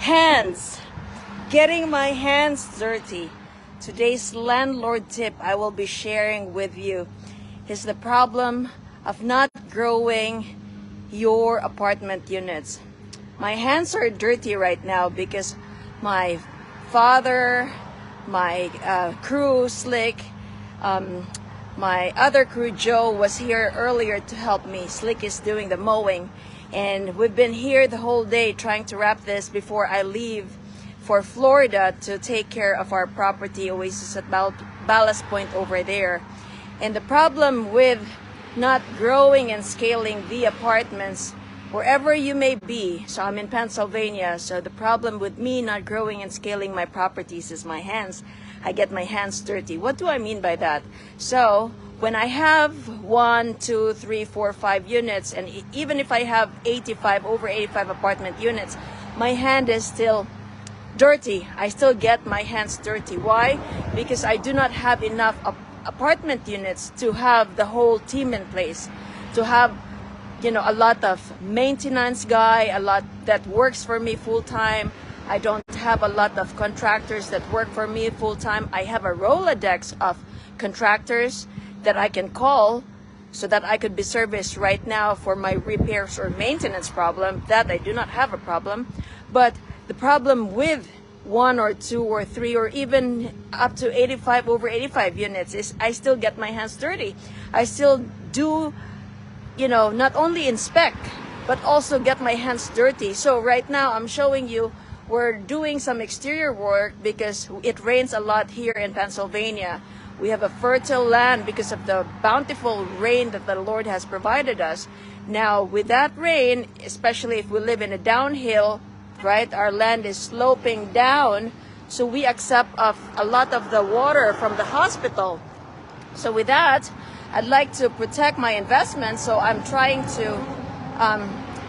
Hands. Getting my hands dirty. Today's landlord tip I will be sharing with you is the problem of not growing your apartment units. My hands are dirty right now because my father, my crew Slick, my other crew Joe was here earlier to help me. Slick is doing the mowing, and we've been here the whole day trying to wrap this before I leave for Florida to take care of our property oasis at Ballast Point over there. And the problem with not growing and scaling the apartments wherever you may be, so I'm in Pennsylvania, so the problem with me not growing and scaling my properties is my hands. I get my hands dirty. What do I mean by that? So when I have 1, 2, 3, 4, 5 units, and even if I have over 85 apartment units, my hand is still dirty. I still get my hands dirty. Why? Because I do not have enough apartment units to have the whole team in place, to have a lot of maintenance guy, a lot that works for me full time. I don't have a lot of contractors that work for me full time. I have a Rolodex of contractors that I can call so that I could be serviced right now for my repairs or maintenance problem. That I do not have a problem. But the problem with 1 or 2 or 3 or even up to over 85 units is I still get my hands dirty. I still do not only inspect, but also get my hands dirty. So right now I'm showing you we're doing some exterior work because it rains a lot here in Pennsylvania. We have a fertile land because of the bountiful rain that the Lord has provided us. Now with that rain, especially if we live in a downhill, right, our land is sloping down, so we accept a lot of the water from the hospital. So with that, I'd like to protect my investment, so I'm trying to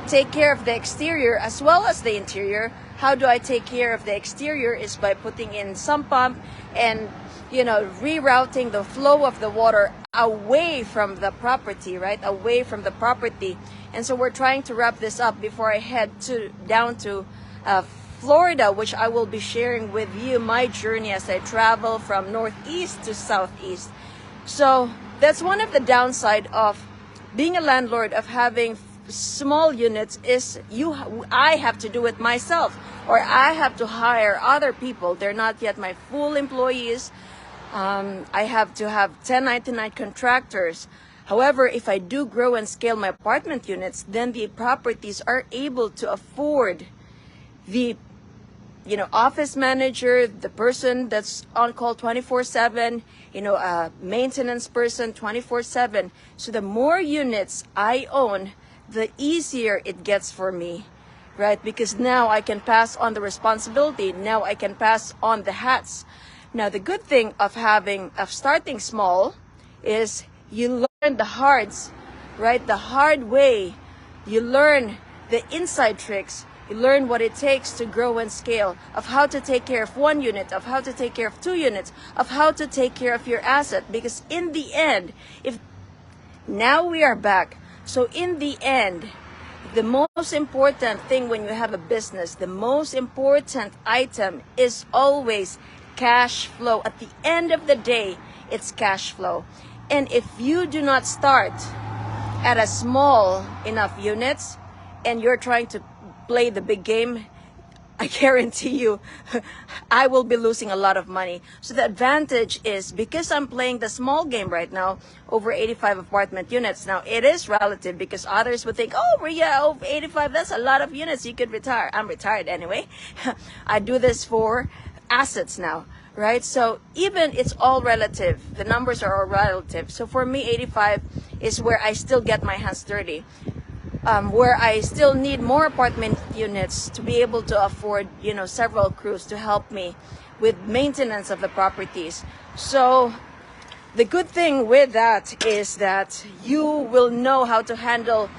take care of the exterior as well as the interior. How do I take care of the exterior is by putting in sump pump and rerouting the flow of the water away from the property, right, away from the property. And so we're trying to wrap this up before I head down to Florida, which I will be sharing with you my journey as I travel from northeast to southeast. So that's one of the downside of being a landlord, of having small units, is I have to do it myself, or I have to hire other people. They're not yet my full employees. I have to have 1099 contractors. However, if I do grow and scale my apartment units, then the properties are able to afford the office manager, the person that's on call 24/7, a maintenance person 24/7. So the more units I own, the easier it gets for me, right? Because now I can pass on the responsibility. Now I can pass on the hats. Now the good thing of starting small is you learn the hards, right? The hard way. You learn the inside tricks. You learn what it takes to grow and scale, of how to take care of 1 unit, of how to take care of 2 units, of how to take care of your asset. Because in the end, now we are back. So in the end, the most important thing when you have a business, the most important item is always cash flow. At the end of the day, it's cash flow. And if you do not start at a small enough units and you're trying to play the big game, I guarantee you I will be losing a lot of money. So the advantage is, because I'm playing the small game right now, over 85 apartment units. Now it is relative because others would think, oh Maria, over 85, that's a lot of units, you could retire. I'm retired anyway. I do this for assets now, right? So even it's all relative. The numbers are all relative. So for me, 85 is where I still get my hands dirty. Where I still need more apartment units to be able to afford, several crews to help me with maintenance of the properties. So the good thing with that is that you will know how to handle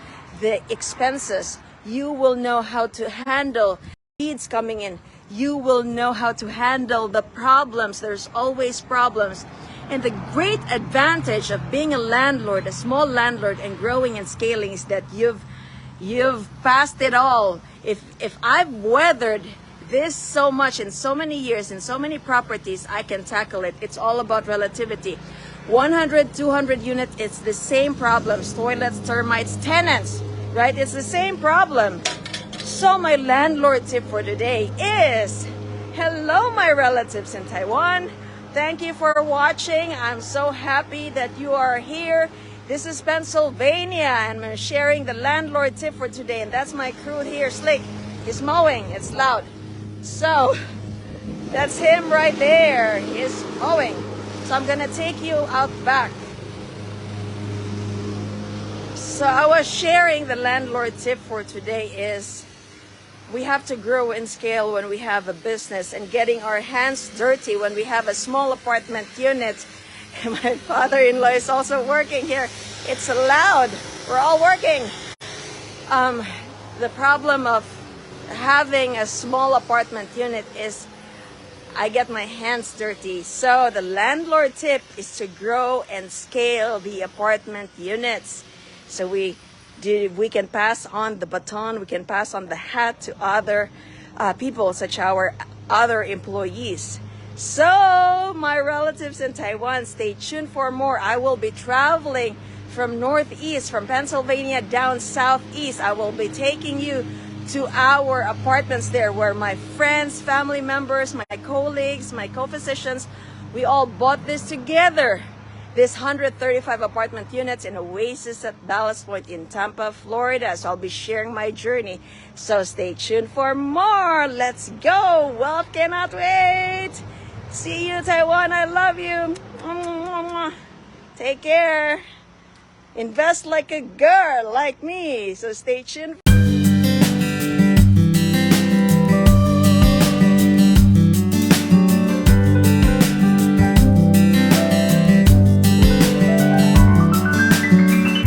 the expenses. You will know how to handle leads coming in. You will know how to handle the problems. There's always problems. And the great advantage of being a landlord, a small landlord, and growing and scaling is that you've passed it all. If I've weathered this so much in so many years, in so many properties, I can tackle it. It's all about relativity. 100, 200 units, it's the same problems. Toilets, termites, tenants, right? It's the same problem. So my landlord tip for today is, hello my relatives in Taiwan. Thank you for watching. I'm so happy that you are here. This is Pennsylvania, and I'm sharing the landlord tip for today. And that's my crew here, Slick. He's mowing, it's loud. So, that's him right there. He's mowing. So I'm gonna take you out back. So I was sharing the landlord tip for today is, we have to grow in scale when we have a business and getting our hands dirty when we have a small apartment unit. My father-in-law is also working here. It's loud. We're all working. The problem of having a small apartment unit is I get my hands dirty. So the landlord tip is to grow and scale the apartment units. So we can pass on the baton, we can pass on the hat to other people, such our other employees. So my relatives in Taiwan, stay tuned for more. I will be traveling from northeast, from Pennsylvania down southeast. I will be taking you to our apartments there where my friends, family members, my colleagues, my co-physicians, we all bought this together. This 135 apartment units in Oasis at Ballast Point in Tampa, Florida. So I'll be sharing my journey. So stay tuned for more. Let's go. Well, cannot wait. See you, Taiwan. I love you. Take care. Invest like a girl like me. So stay tuned.